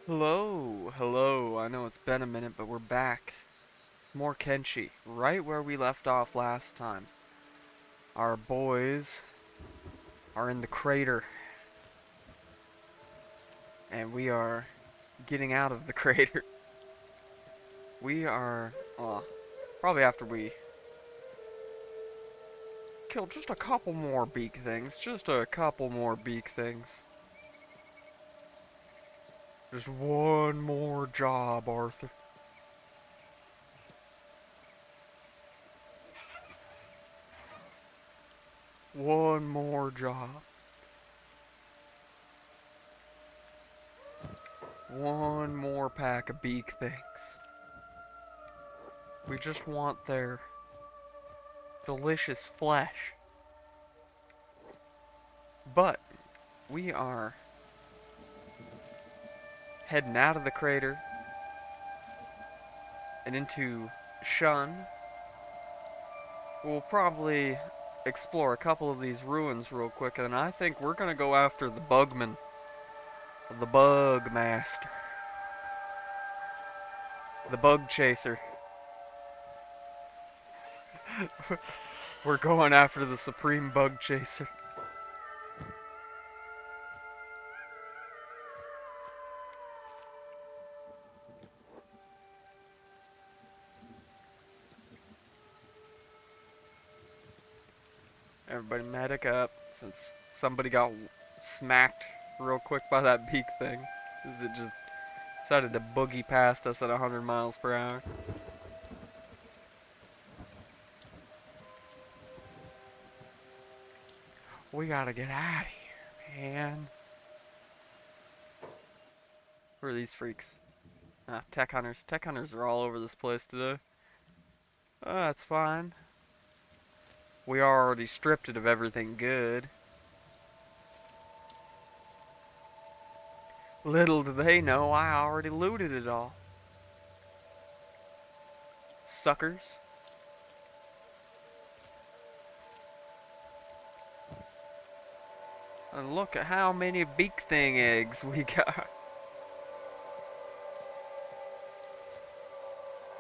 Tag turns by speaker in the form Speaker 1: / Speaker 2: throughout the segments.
Speaker 1: Hello, hello. I know it's been a minute, but we're back. More Kenshi, right where we left off last time. Our boys are in the crater, and we are getting out of the crater. We are, probably after we kill just a couple more beak things. Just a couple more beak things. Just one more job, Arthur. One more job. One more pack of beak things. We just want their delicious flesh. But we are heading out of the crater and into Shun. We'll probably explore a couple of these ruins real quick, and I think we're gonna go after the Bugman, the Bugmaster, the Bug Chaser. We're going after the Supreme Bug Chaser. Everybody medic up, since somebody got smacked real quick by that beak thing. As it just decided to boogie past us at 100 miles per hour. We gotta get out of here, man. Who are these freaks? Ah, tech hunters. Tech hunters are all over this place today. Oh, that's fine. We already stripped it of everything good. Little do they know, I already looted it all. Suckers. And look at how many beak thing eggs we got.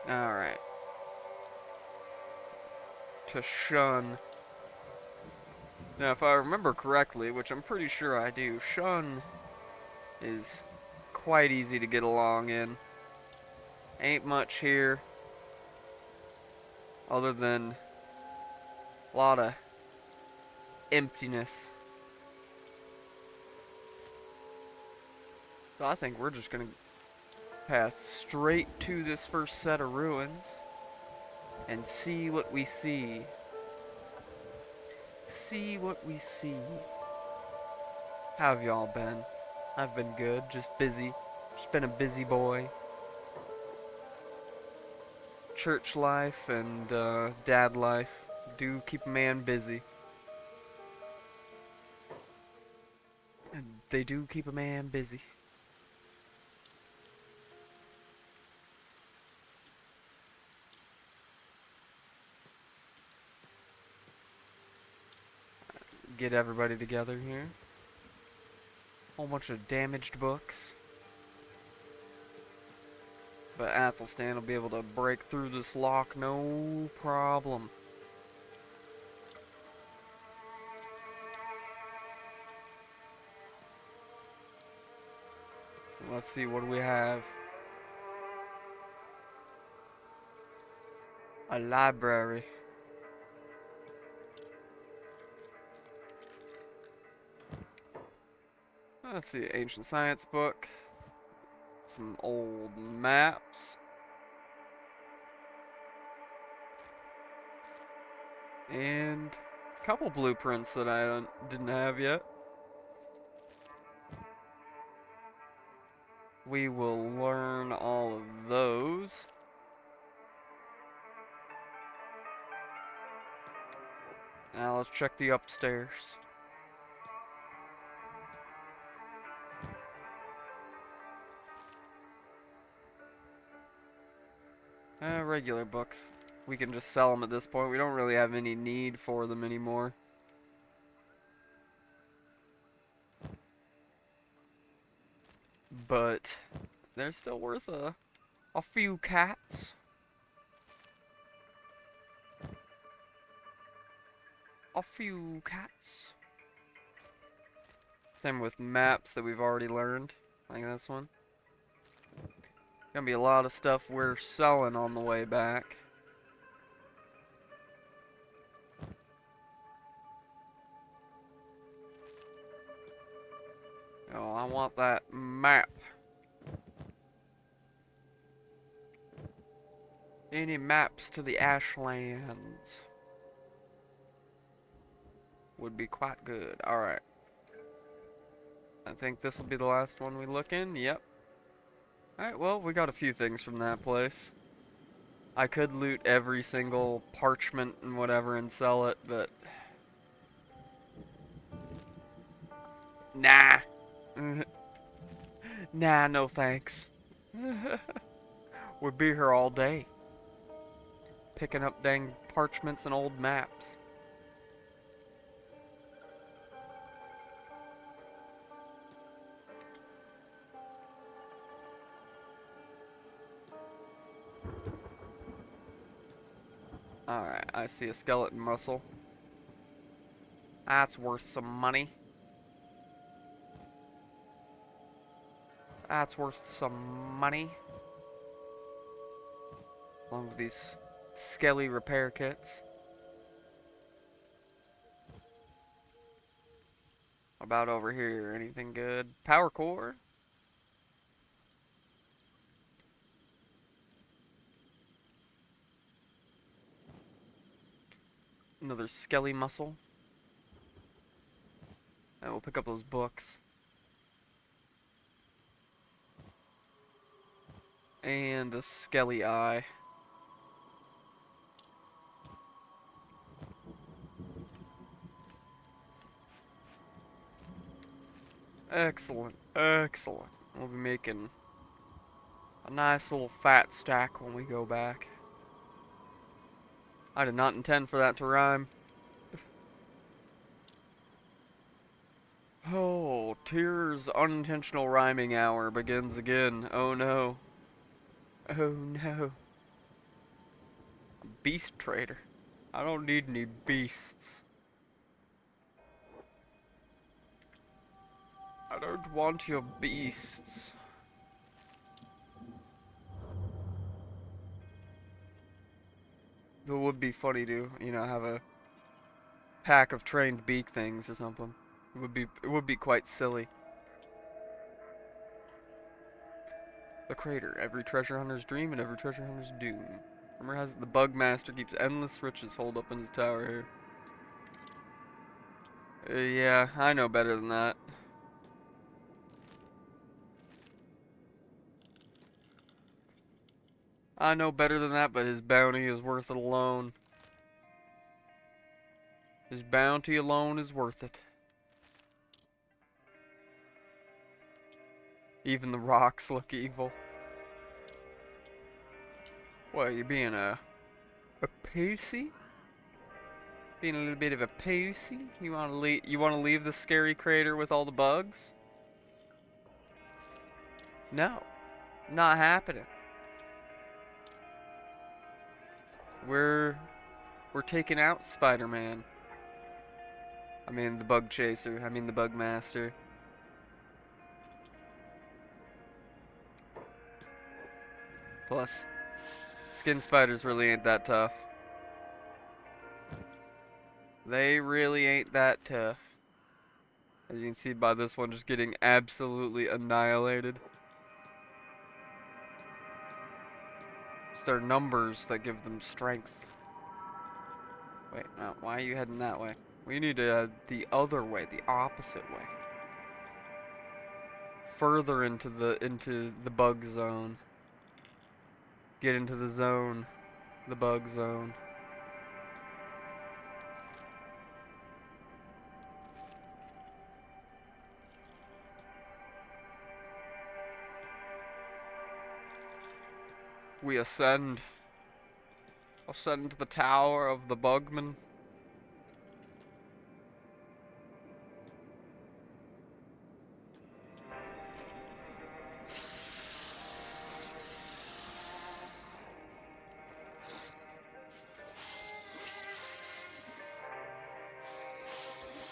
Speaker 1: Alright. To Shun. Now, if I remember correctly, which I'm pretty sure I do, Shun is quite easy to get along in. Ain't much here other than a lot of emptiness. So I think we're just gonna path straight to this first set of ruins and see what we see. See what we see. How have y'all been? I've been good, just busy. Just been a busy boy. Church life and dad life do keep a man busy. And they do keep a man busy. Get everybody together here. Whole bunch of damaged books. But Athelstan will be able to break through this lock no problem. Let's see, what do we have? A library. Let's see, ancient science book. Some old maps. And a couple blueprints that I didn't have yet. We will learn all of those. Now let's check the upstairs. Regular books. We can just sell them at this point. We don't really have any need for them anymore. But they're still worth a few cats. A few cats. Same with maps that we've already learned, like this one. Gonna be a lot of stuff we're selling on the way back. Oh, I want that map. Any maps to the Ashlands would be quite good. Alright. I think this will be the last one we look in. Yep. Alright, well, we got a few things from that place. I could loot every single parchment and whatever and sell it, but... Nah. Nah, no thanks. We'd be here all day. Picking up dang parchments and old maps. Alright, I see a skeleton muscle. That's worth some money. That's worth some money. Along with these skelly repair kits. What about over here? Anything good? Power core? Another skelly muscle. And we'll pick up those books. And a skelly eye. Excellent, excellent. We'll be making a nice little fat stack when we go back. I did not intend for that to rhyme. Oh, Tyr's unintentional rhyming hour begins again. Oh no. Oh no. Beast trader. I don't need any beasts. I don't want your beasts. It would be funny to, you know, have a pack of trained beak things or something. It would be quite silly. The crater, every treasure hunter's dream and every treasure hunter's doom. Rumor has it the Bugmaster keeps endless riches holed up in his tower here. Yeah, I know better than that. I know better than that, but his bounty is worth it alone. His bounty alone is worth it. Even the rocks look evil. What, you being a pussy? Being a little bit of a pussy? You wanna leave the scary crater with all the bugs? No. Not happening. We're taking out Spider-Man. I mean the bug chaser. I mean the Bugmaster. Plus, skin spiders really ain't that tough. They really ain't that tough. As you can see by this one just getting absolutely annihilated. It's their numbers that give them strength. Wait, no, why are you heading that way? We need to head the other way, the opposite way. Further into the bug zone. Get into the zone. The bug zone. We ascend. Ascend to the tower of the Bugman.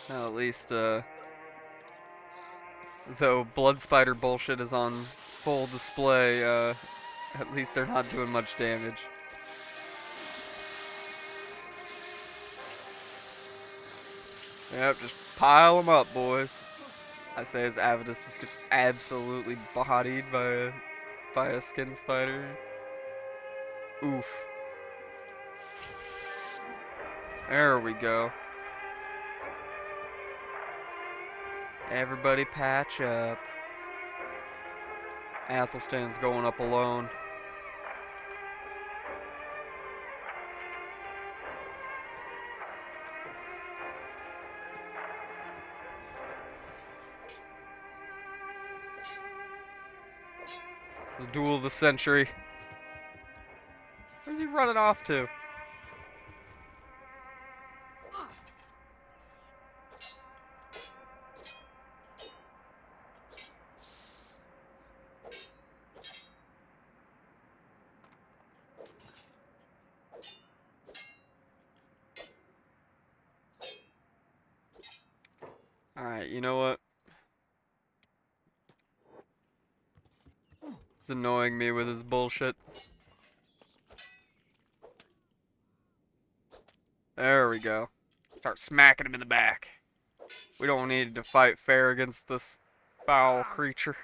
Speaker 1: Well, at least, though blood spider bullshit is on full display, at least they're not doing much damage. Yep, just pile them up, boys. I say as Avidus just gets absolutely bodied by a skin spider. Oof. There we go. Everybody patch up. Athelstan's going up alone. The duel of the century. Where's he running off to? Alright, you know what? It's annoying me with his bullshit. There we go. Start smacking him in the back. We don't need to fight fair against this foul creature.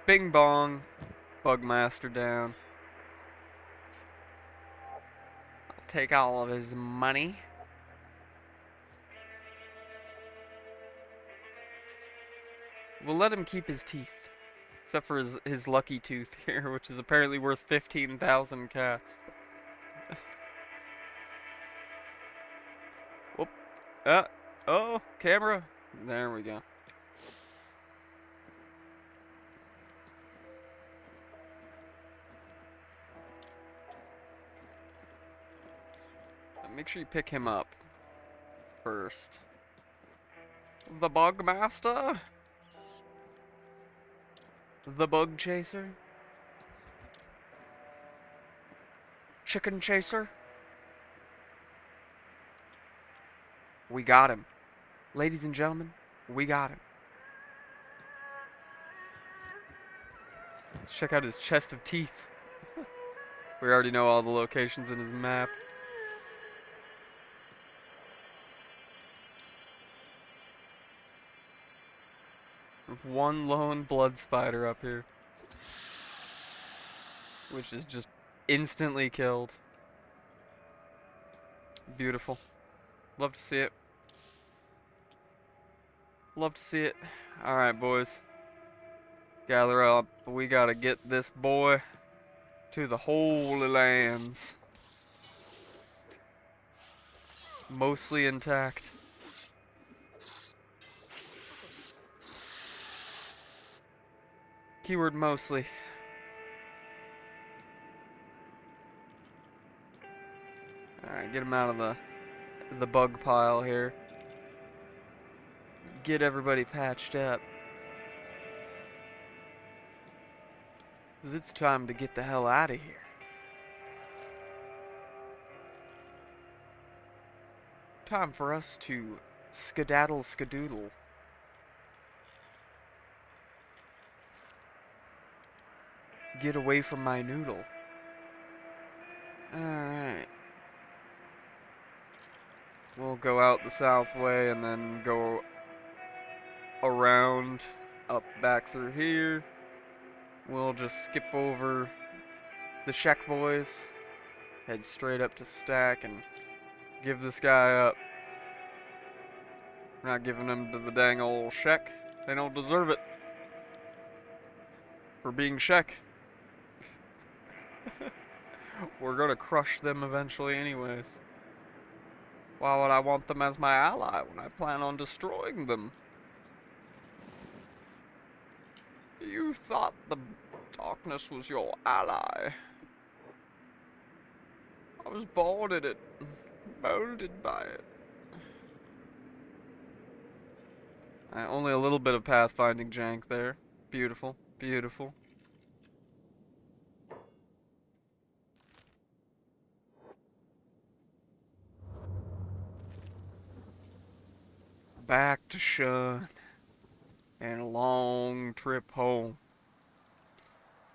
Speaker 1: Bing bong. Bugmaster down. I'll take all of his money. We'll let him keep his teeth. Except for his lucky tooth here, which is apparently worth 15,000 cats. Whoop. Oh, camera. There we go. Make sure you pick him up first. The Bugmaster? The Bug Chaser? Chicken Chaser? We got him. Ladies and gentlemen, we got him. Let's check out his chest of teeth. We already know all the locations in his map. One lone blood spider up here, which is just instantly killed. Beautiful. Love to see it. Love to see it. Alright, boys. Gather up. We gotta get this boy to the Holy Lands. Mostly intact. Keyword mostly. Alright, get him out of the bug pile here. Get everybody patched up. 'Cause it's time to get the hell out of here. Time for us to skedaddle skadoodle. Get away from my noodle. Alright. We'll go out the south way and then go around, up back through here. We'll just skip over the Shek boys, head straight up to Stack and give this guy up. We're not giving him to the dang old Shek. They don't deserve it for being Shek. We're gonna crush them eventually anyways. Why would I want them as my ally when I plan on destroying them? You thought the darkness was your ally. I was born in it, molded by it. Only a little bit of pathfinding jank there. Beautiful, beautiful. Back to Shun and a long trip home.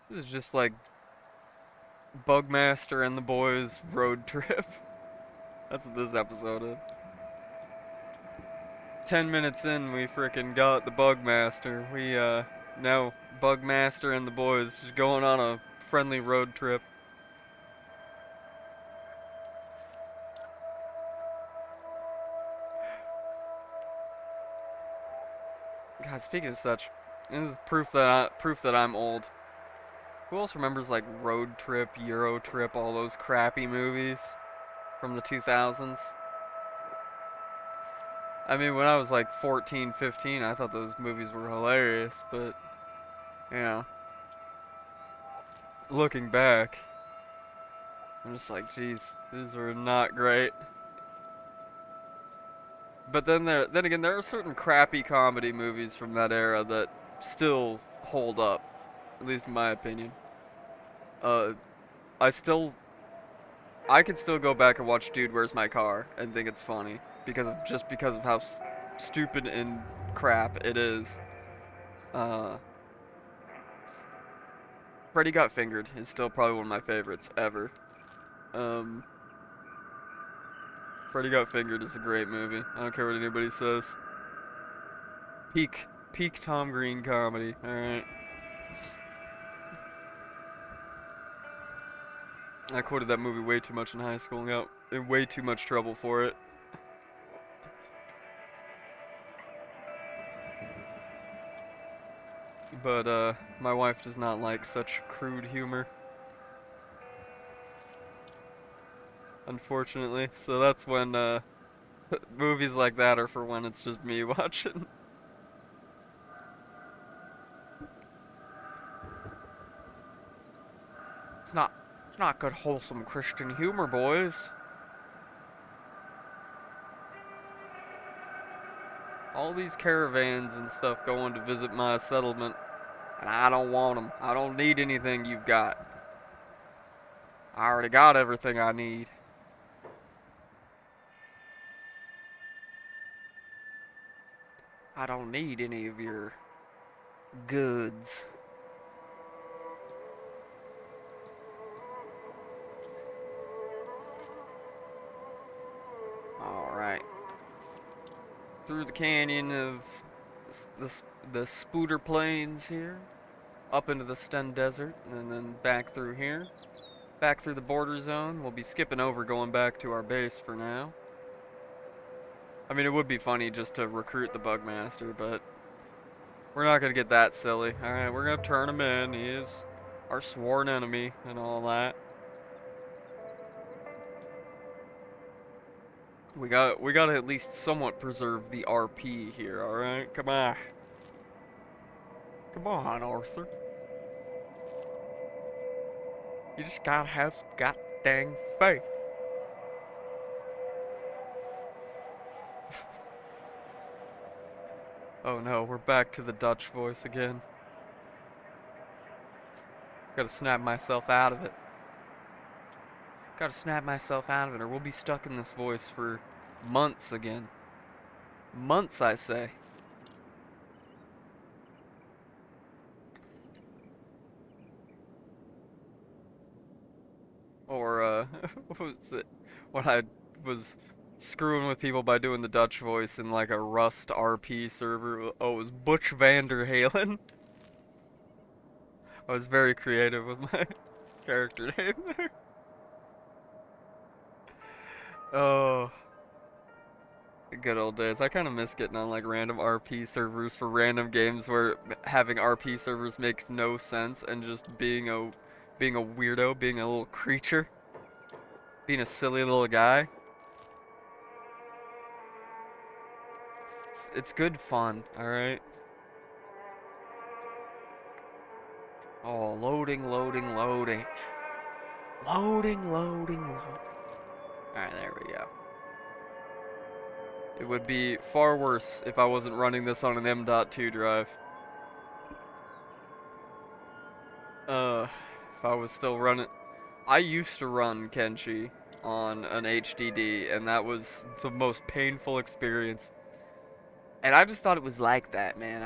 Speaker 1: This is just like Bugmaster and the boys road trip. That's what this episode is. 10 minutes in, we frickin' got the Bugmaster. Now Bugmaster and the boys just going on a friendly road trip. God, speaking of such, this is proof that I'm old. Who else remembers like Road Trip, Euro Trip, all those crappy movies from the 2000s? I mean, when I was like 14, 15, I thought those movies were hilarious, but, you know, looking back, I'm just like, geez, these were not great. But then again, there are certain crappy comedy movies from that era that still hold up, at least in my opinion. Uh, I still, I could still go back and watch Dude, Where's My Car and think it's funny because of how stupid and crap it is. Uh, Freddy Got Fingered is still probably one of my favorites ever. Um, Freddy Got Fingered is a great movie. I don't care what anybody says. Peak Tom Green comedy. All right. I quoted that movie way too much in high school and got in way too much trouble for it. But my wife does not like such crude humor, unfortunately. So that's when movies like that are for when it's just me watching. It's not it's not good wholesome Christian humor, boys. All these caravans and stuff going to visit my settlement, and I don't want them. I don't need anything you've got. I already got everything I need. I don't need any of your goods. Alright. Through the canyon of the, the Spooter Plains here, up into the Sten Desert, and then back through here. Back through the border zone. We'll be skipping over going back to our base for now. I mean, it would be funny just to recruit the Bugmaster, but we're not going to get that silly. Alright, we're going to turn him in. He is our sworn enemy and all that. We got to at least somewhat preserve the RP here, alright? Come on. Come on, Arthur. You just gotta have some god dang faith. Oh no, we're back to the Dutch voice again. Gotta snap myself out of it. Gotta snap myself out of it, or we'll be stuck in this voice for months again. Months, I say. Or, what was it? When I was screwing with people by doing the Dutch voice in like a Rust RP server. Oh, it was Butch Vander Halen. I was very creative with my character name there. Oh, good old days. I kind of miss getting on like random RP servers for random games where having RP servers makes no sense and just being a weirdo, being a little creature, being a silly little guy. It's good fun, all right? Oh, loading, loading, loading. Loading, loading, loading. Alright, there we go. It would be far worse if I wasn't running this on an M.2 drive. If I was still running, I used to run Kenshi on an HDD, and that was the most painful experience. And I just thought it was like that, man.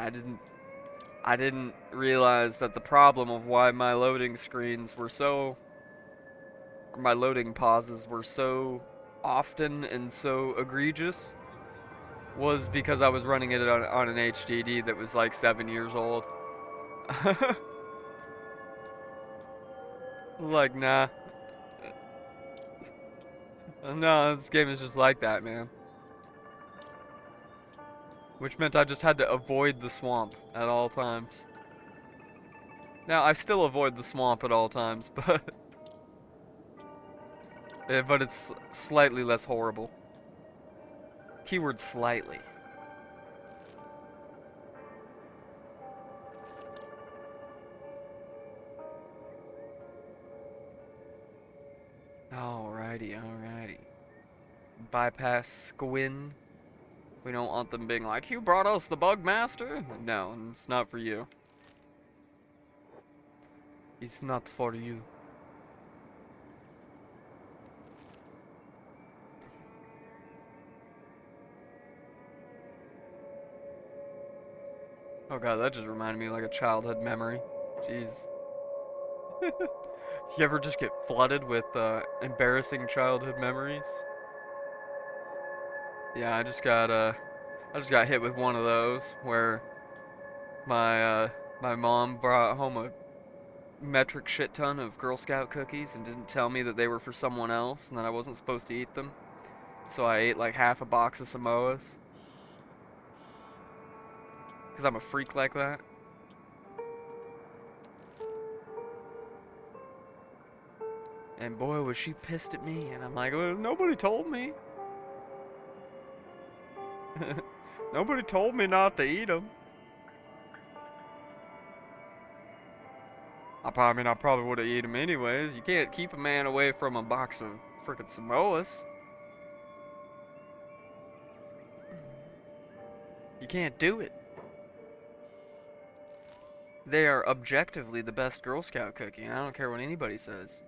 Speaker 1: I didn't realize that the problem of why my loading screens were so, or my loading pauses were so often and so egregious was because I was running it on an HDD that was like 7 years old. Like, nah. No, this game is just like that, man. Which meant I just had to avoid the swamp at all times. Now, I still avoid the swamp at all times, but it's slightly less horrible. Keyword slightly. Alrighty, alrighty. Bypass Squin. We don't want them being like, you brought us the Bugmaster? No, it's not for you. It's not for you. Oh god, that just reminded me of like a childhood memory. Jeez. You ever just get flooded with embarrassing childhood memories? Yeah, I just got hit with one of those where my my mom brought home a metric shit ton of Girl Scout cookies and didn't tell me that they were for someone else and that I wasn't supposed to eat them. So I ate like half a box of Samoas. Because I'm a freak like that. And boy, was she pissed at me. And I'm like, well, nobody told me. Nobody told me not to eat them. I probably would have eaten them anyways. You can't keep a man away from a box of frickin' Samoas. You can't do it. They are objectively the best Girl Scout cookie, and I don't care what anybody says.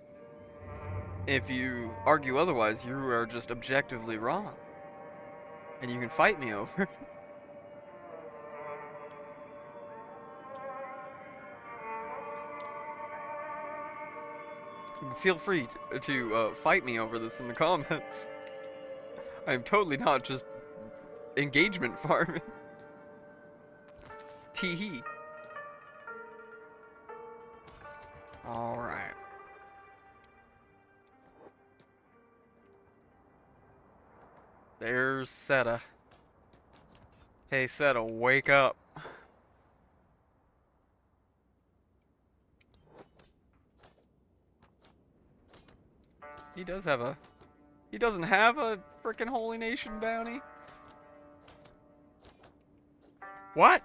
Speaker 1: If you argue otherwise, you are just objectively wrong. And you can fight me over. Feel free to fight me over this in the comments. I am totally not just engagement farming. Tee-hee. Alright. There's Seta. Hey Seta, wake up. He does have a... He doesn't have a frickin' Holy Nation bounty? What?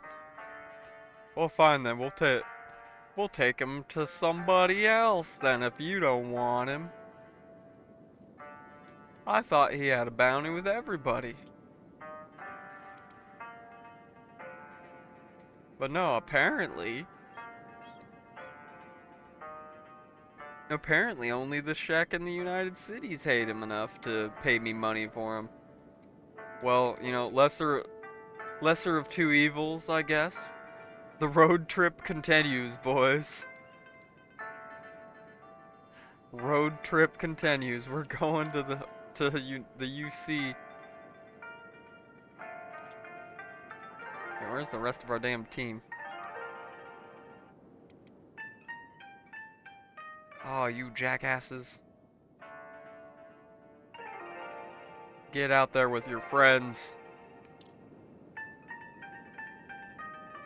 Speaker 1: Well, fine then. We'll take him to somebody else then if you don't want him. I thought he had a bounty with everybody. But no, apparently only the Sheik in the United Cities hate him enough to pay me money for him. Well, you know, lesser of two evils, I guess. The road trip continues, boys. Road trip continues. We're going to the UC. Hey, where's the rest of our damn team? Oh, you jackasses. Get out there with your friends.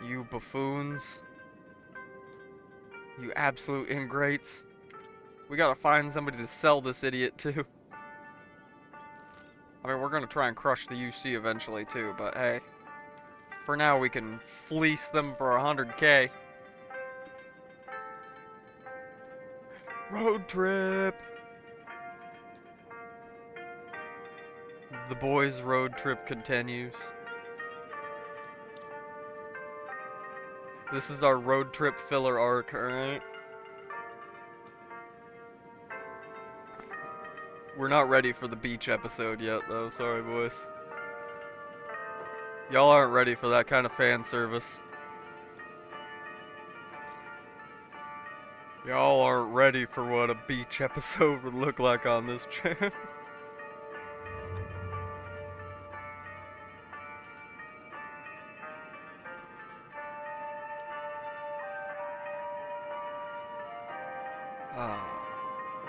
Speaker 1: You buffoons. You absolute ingrates. We gotta find somebody to sell this idiot to. I mean, we're gonna try and crush the UC eventually too, but hey. For now, we can fleece them for 100K. Road trip! The boys' road trip continues. This is our road trip filler arc, alright? We're not ready for the beach episode yet, though. Sorry, boys. Y'all aren't ready for that kind of fan service. Y'all aren't ready for what a beach episode would look like on this channel.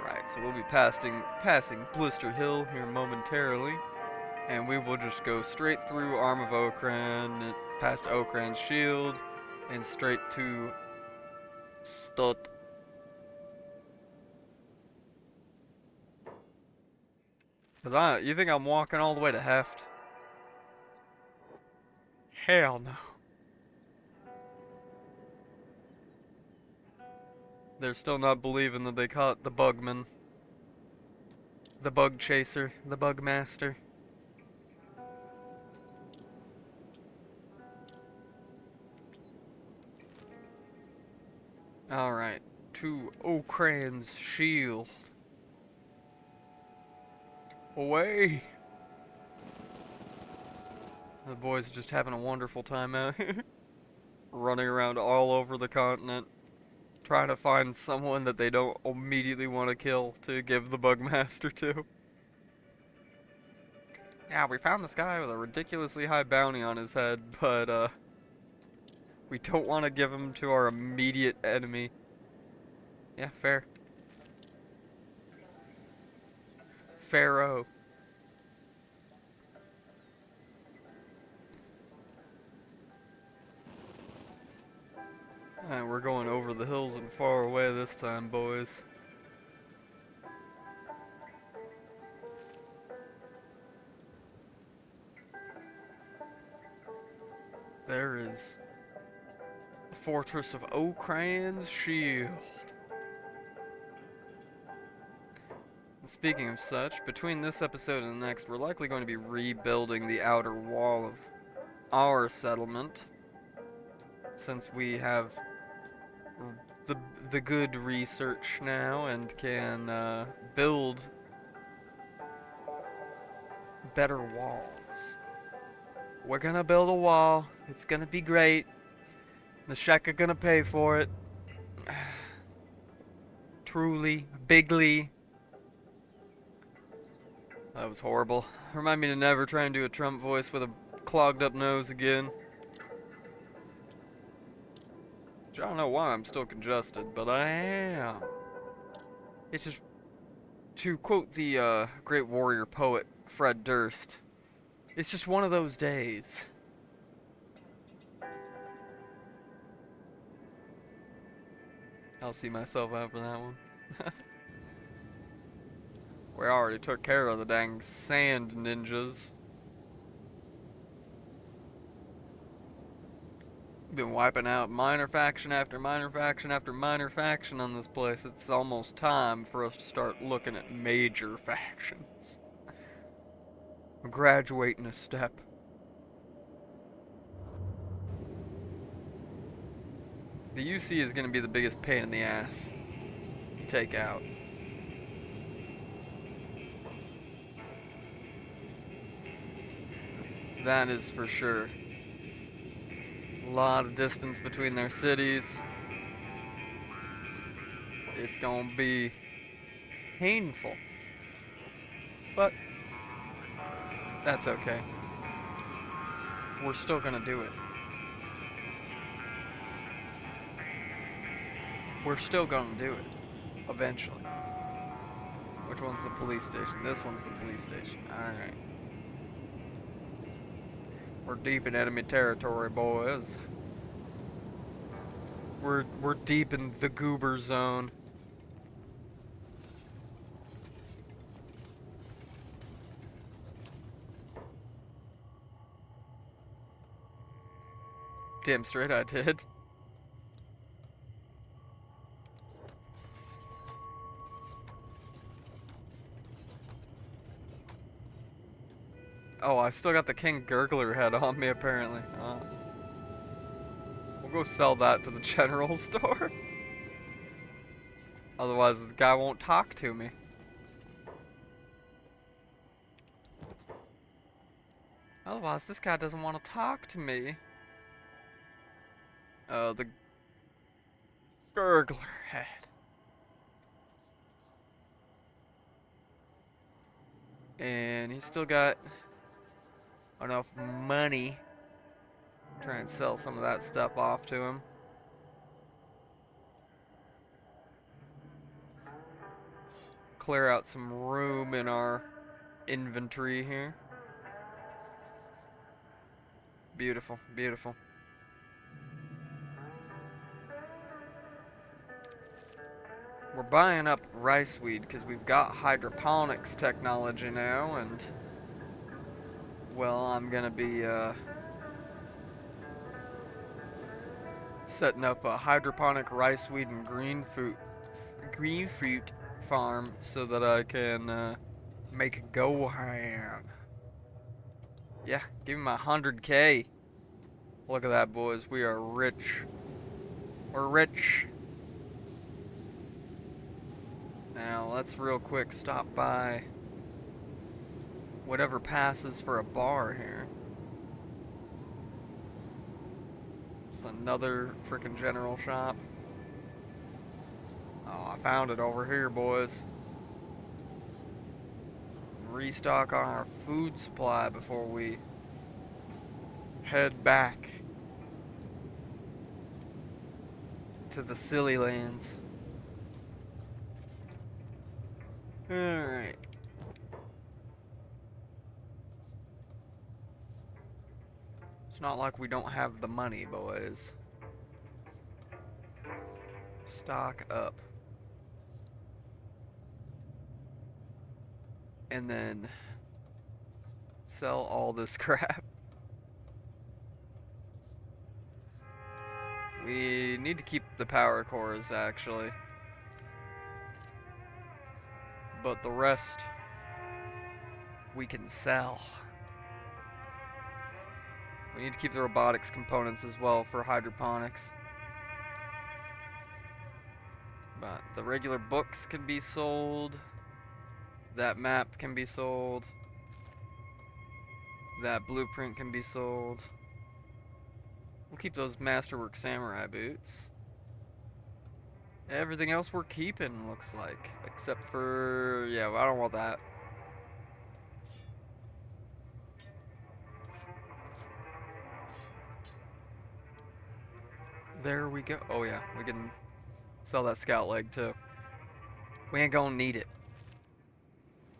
Speaker 1: Right, so we'll be passing Blister Hill here momentarily, and we will just go straight through Arm of Okran, past Okran's shield, and straight to Stot. You think I'm walking all the way to Heft? Hell no. They're still not believing that they caught the Bugman. The Bug Chaser, the Bugmaster. Alright, to Okran's shield. Away! The boys just having a wonderful time out here. Running around all over the continent. Trying to find someone that they don't immediately want to kill to give the Bugmaster to. Yeah, we found this guy with a ridiculously high bounty on his head, but we don't want to give him to our immediate enemy. Yeah, fair. Pharaoh. Alright, we're going over the hills and far away this time, boys. There is the fortress of Okran's shield. And speaking of such, between this episode and the next, we're likely going to be rebuilding the outer wall of our settlement, since we have the good research now and can build better walls. We're gonna build a wall. It's gonna be great. The Shek are gonna pay for it. Truly, bigly. That was horrible. Remind me to never try and do a Trump voice with a clogged up nose again. I don't know why I'm still congested, but I am. It's just, to quote the great warrior poet Fred Durst, it's just one of those days. I'll see myself out for that one. We already took care of the dang sand ninjas. Been wiping out minor faction after minor faction after minor faction on this place. It's almost time for us to start looking at major factions. Graduating a step. The UC is going to be the biggest pain in the ass to take out. That is for sure. A lot of distance between their cities. It's gonna be painful. But that's okay. We're still gonna do it. We're still gonna do it. Eventually. Which one's the police station? This one's the police station. Alright. We're deep in enemy territory, boys. We're deep in the goober zone. Damn straight I did. Oh, I still got the King Gurgler head on me, apparently. We'll go sell that to the general store. Otherwise, the guy won't talk to me. Otherwise, this guy doesn't want to talk to me. The gurgler head. And he's still got enough money to try and sell some of that stuff off to him. Clear out some room in our inventory here. Beautiful, beautiful. We're buying up rice weed because we've got hydroponics technology now, and well, I'm gonna be setting up a hydroponic rice weed and green fruit farm so that I can make a go ham. Yeah, give me my 100K. Look at that, boys. We are rich. We're rich. Now, let's real quick stop by whatever passes for a bar here. It's another freaking general shop. Oh, I found it over here, boys. Restock on our food supply before we head back to the silly lands. Alright. It's not like we don't have the money, boys. Stock up. And then sell all this crap. We need to keep the power cores, actually. But the rest we can sell. We need to keep the robotics components as well for hydroponics. But the regular books can be sold. That map can be sold. That blueprint can be sold. We'll keep those Masterwork Samurai boots. Everything else we're keeping, looks like. Except for... yeah, I don't want that. There we go. Oh yeah, we can sell that scout leg too. We ain't gonna need it.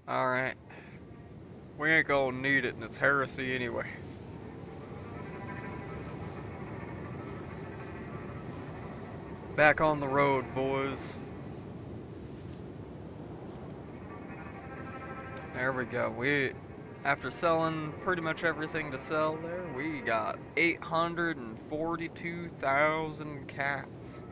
Speaker 1: Alright. We ain't gonna need it, and it's heresy anyways. Back on the road, boys. There we go. After selling pretty much everything to sell there, we got 842,000 cats.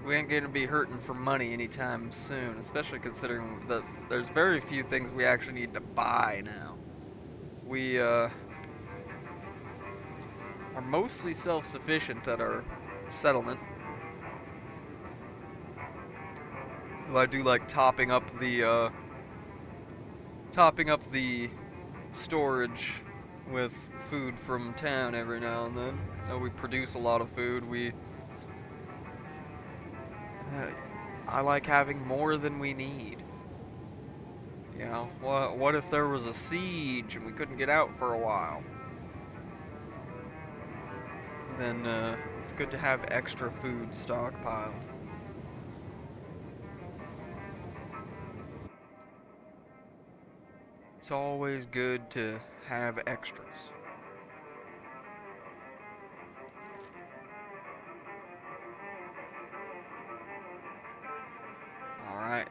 Speaker 1: We ain't gonna be hurting for money anytime soon, especially considering that there's very few things we actually need to buy now. We are mostly self-sufficient at our settlement. Though I do like topping up the storage with food from town every now and then. Though we produce a lot of food, I like having more than we need. You know, what if there was a siege and we couldn't get out for a while? Then it's good to have extra food stockpiled. It's always good to have extras. Alright.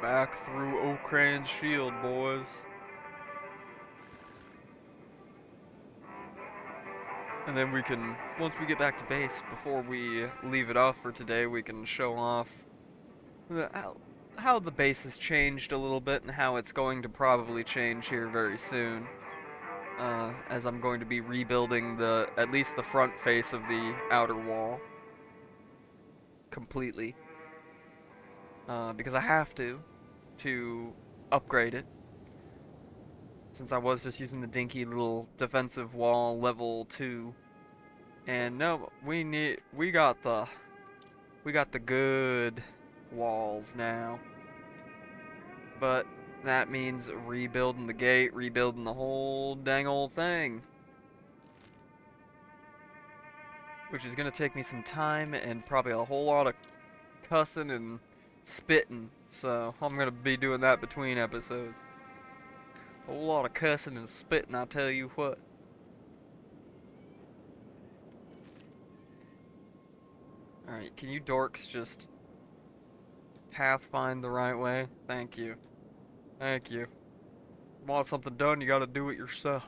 Speaker 1: Back through O'Cran's Shield, boys. And then we can, once we get back to base, before we leave it off for today, we can show off how the base has changed a little bit and how it's going to probably change here very soon. As I'm going to be rebuilding at least the front face of the outer wall completely. Because I have to upgrade it. since I was just using the dinky little defensive wall level 2. And no, we got the good walls now. But that means rebuilding the gate, rebuilding the whole dang old thing. Which is gonna take me some time and probably a whole lot of cussing and spitting. So I'm gonna be doing that between episodes. A whole lot of cussing and spitting, I tell you what. Alright, can you dorks just pathfind the right way? Thank you. Thank you. Want something done, you gotta do it yourself.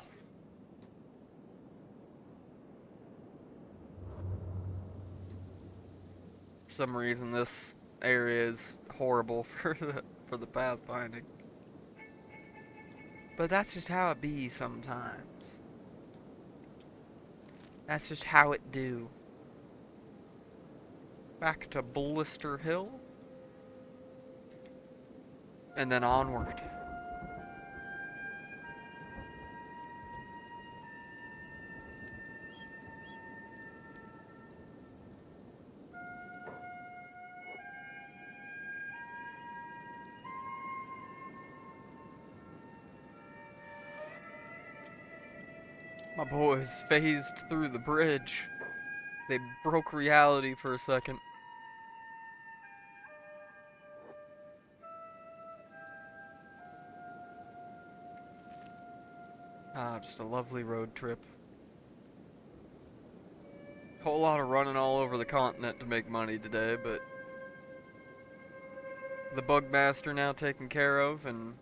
Speaker 1: For some reason, this area is horrible for the pathfinding. But that's just how it be sometimes. That's just how it do. Back to Blister Hill. And then onward. My boys phased through the bridge. They broke reality for a second. Ah, just a lovely road trip. Whole lot of running all over the continent to make money today, but the Bugmaster now taken care of and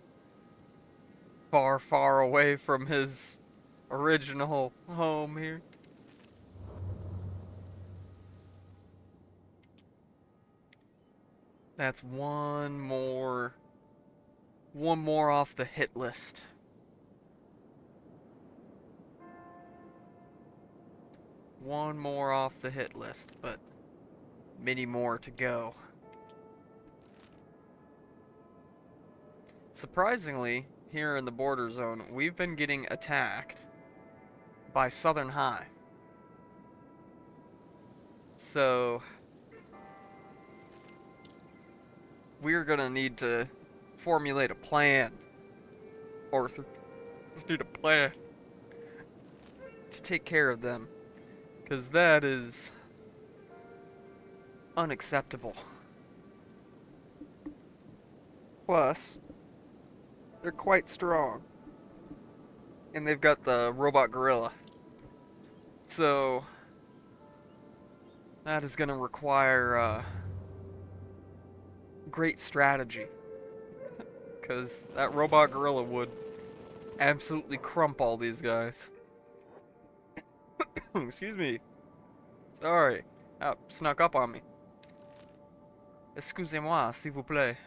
Speaker 1: far, far away from his original home here. That's one more off the hit list. One more off the hit list, but many more to go. Surprisingly, here in the border zone, we've been getting attacked by Southern High. So we're gonna need to formulate a plan, Arthur. We need a plan to take care of them, because that is unacceptable. Plus, they're quite strong. And they've got the robot gorilla. So, that is going to require great strategy. Because that robot gorilla would absolutely crump all these guys. Excuse me. Sorry. Snuck up on me. Excusez-moi, s'il vous plaît.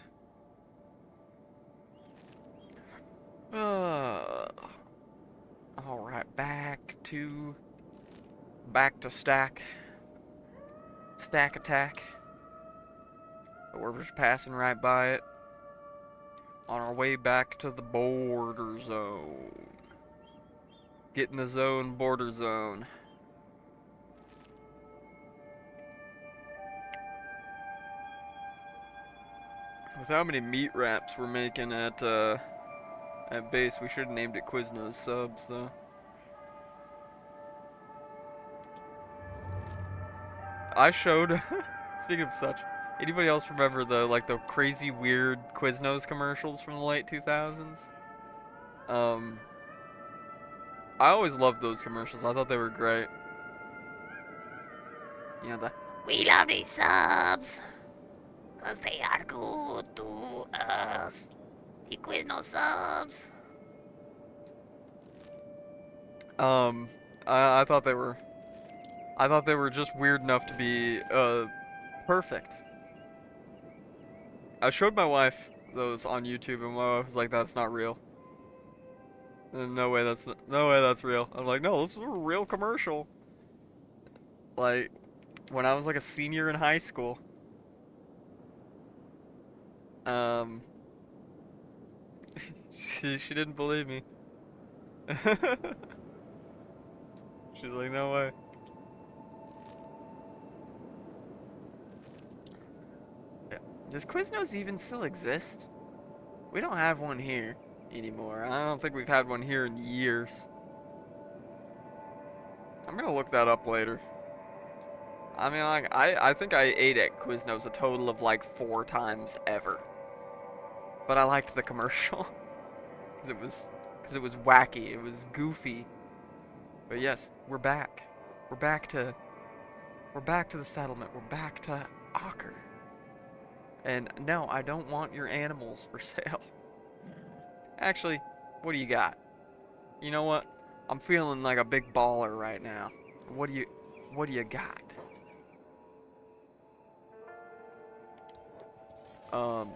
Speaker 1: Alright, back to stack attack. But we're just passing right by it on our way back to the border zone. Getting the zone, border zone. With how many meat wraps we're making at base, we should have named it Quiznos subs, though. I showed. Speaking of such, anybody else remember the crazy weird Quiznos commercials from the late 2000s? I always loved those commercials. I thought they were great. You know,
Speaker 2: we love these subs, cause they are good to us. The Quiznos subs.
Speaker 1: I thought they were just weird enough to be perfect. I showed my wife those on YouTube, and my wife was like, "That's not real. No way that's real." I'm like, "No, this is a real commercial." Like, when I was like a senior in high school. She didn't believe me. She's like, no way. Yeah. Does Quiznos even still exist? We don't have one here anymore. I don't think we've had one here in years. I'm gonna look that up later. I mean, like, I think I ate at Quiznos a total of like 4 times ever. But I liked the commercial. Because it was wacky. It was goofy. But yes, we're back. We're back to, we're back to the settlement. We're back to Acher. And no, I don't want your animals for sale. Actually, what do you got? You know what? I'm feeling like a big baller right now. What do you got? Um,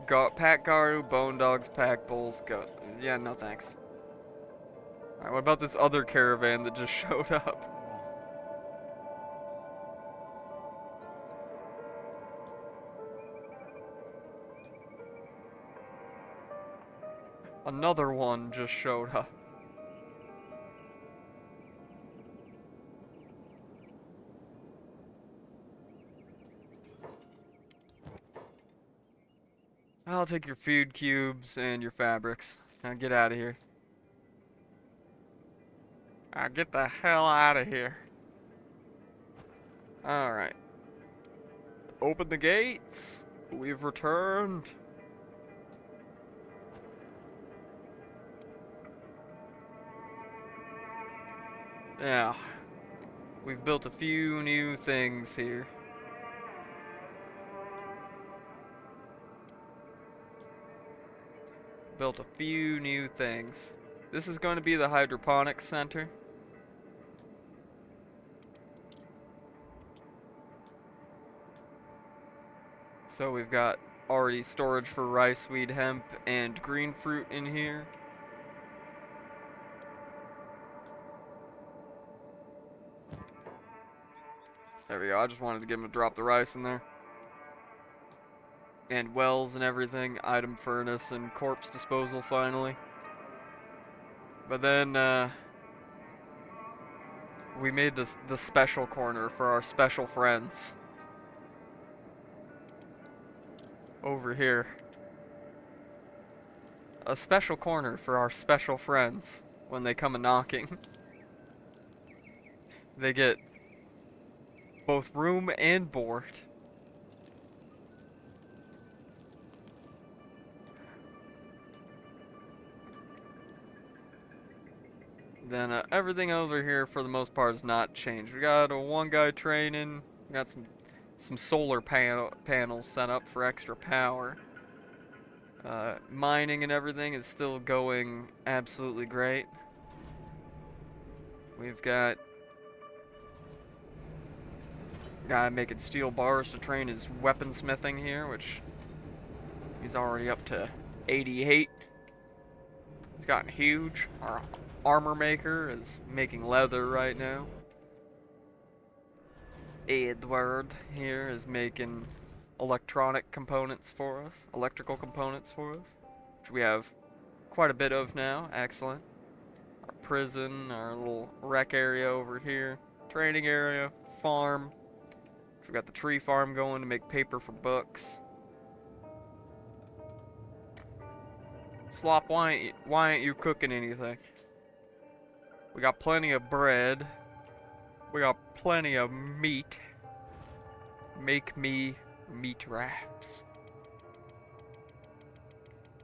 Speaker 1: pack Garu, Bone Dogs, pack Bulls, go. Yeah, no thanks. Alright, what about this other caravan that just showed up? Another one just showed up. I'll take your food cubes and your fabrics. Now get out of here. Get the hell out of here. Alright. Open the gates. We've returned. Yeah. We've built a few new things here. Built a few new things. This is going to be the hydroponics center. So we've got already storage for rice, wheat, hemp, and green fruit in here. There we go. I just wanted to get him to drop the rice in there. And wells and everything. Item furnace and corpse disposal finally. But then, we made this the special corner for our special friends. Over here. A special corner for our special friends when they come a knocking. They get both room and board. Then everything over here for the most part is not changed. We got a one guy training. We got some solar panels set up for extra power. Mining and everything is still going absolutely great. We've got guy making steel bars to train his weaponsmithing here, which he's already up to 88. He's gotten huge. Our armor maker is making leather right now. Edward here is making electronic components for us, electrical components for us, which we have quite a bit of now. Excellent. Our prison, our little rec area over here, training area, farm. We've got the tree farm going to make paper for books. Slop, why ain't you cooking anything? We got plenty of bread. We got plenty of meat. Make me meat wraps.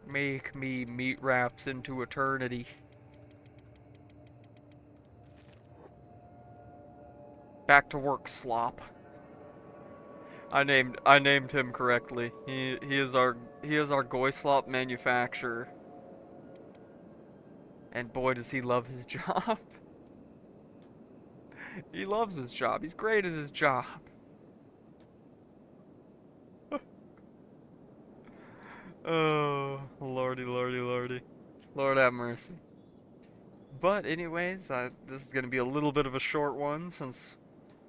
Speaker 1: Make me meat wraps into eternity. Back to work, Slop. I named him correctly. He is our Goyslop manufacturer. And boy does he love his job. He loves his job. He's great at his job. Oh, lordy, lordy, lordy. Lord have mercy. But anyways, this is going to be a little bit of a short one since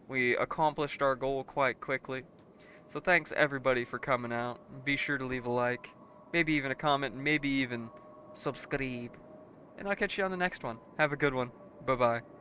Speaker 1: we accomplished our goal quite quickly. So thanks everybody for coming out. Be sure to leave a like, maybe even a comment, maybe even subscribe. and I'll catch you on the next one. Have a good one. Bye bye.